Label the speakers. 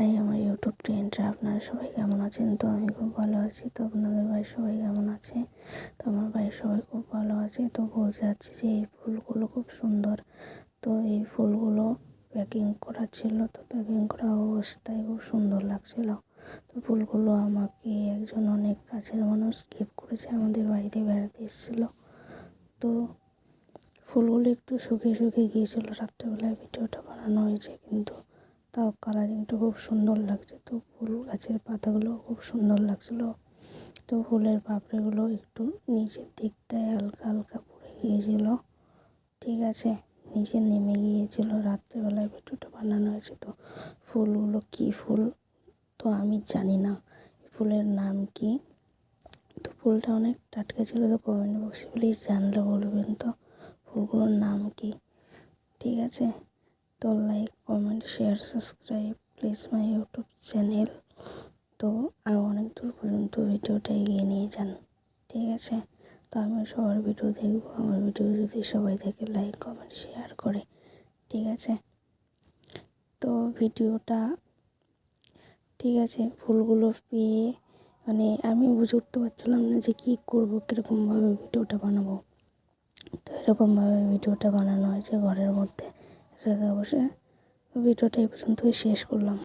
Speaker 1: High আমার YouTube ফ্রেন্ডরা, আপনারা সবাই কেমন আছেন? তো আমি খুব ভালো আছি। তো আপনাদের বাড়ির সবাই কেমন আছে? তো আমার বাড়ির সবাই খুব ভালো আছে। তো বলতে চাচ্ছি যে এই ফুলগুলো খুব সুন্দর। তো এই ফুলগুলো প্যাকিং করা ছিল, তো প্যাকিং করা অবস্থায় খুব সুন্দর লাগছিল। তো ফুলগুলো আমাকে একজন অনেক কাছের মানুষ গিফট করেছে, আমাদের বাড়িতে বেড়াতে এসেছিলো। তো ফুলগুলো একটু শুকিয়ে গিয়েছিলো, রাত্রেবেলায় ভিডিওটা বানানো হয়েছে, কিন্তু তাও কালারিংটা খুব সুন্দর লাগছে। তো ফুল গাছের পাতাগুলো খুব সুন্দর লাগছিলো। তো ফুলের পাপড়িগুলো একটু নিচের দিকটায় হালকা হালকা পড়ে গিয়েছিল, ঠিক আছে, নিচে নেমে গিয়েছিলো। রাত্রেবেলায় ভিডিওটা বানানো হয়েছে। তো ফুলগুলো কী ফুল তো আমি জানি না, ফুলের নাম কি। তো ফুলটা অনেক টাটকা ছিল। তো কমেন্ট বক্সে প্লিজ জানলে বলবেন তো ফুলগুলোর নাম কি, ঠিক আছে। তো like, comment, share, subscribe please my YouTube channel. তো আর অনেক দূর পর্যন্ত ভিডিওটা এগিয়ে নিয়ে যান, ঠিক আছে। তো আমি সবার ভিডিও দেখবো, আমার ভিডিও যদি সবাই দেখে লাইক কমেন্ট শেয়ার করে, ঠিক আছে। তো ভিডিওটা ঠিক আছে, ফুলগুলো পেয়ে মানে আমি বুঝে উঠতে পারছিলাম না যে কী করবো, কীরকমভাবে ভিডিওটা বানাবো। তো এরকমভাবে ভিডিওটা বানানো হয়েছে ঘরের মধ্যে একা বসে। ভিডিওটা এই পর্যন্তই শেষ করলাম।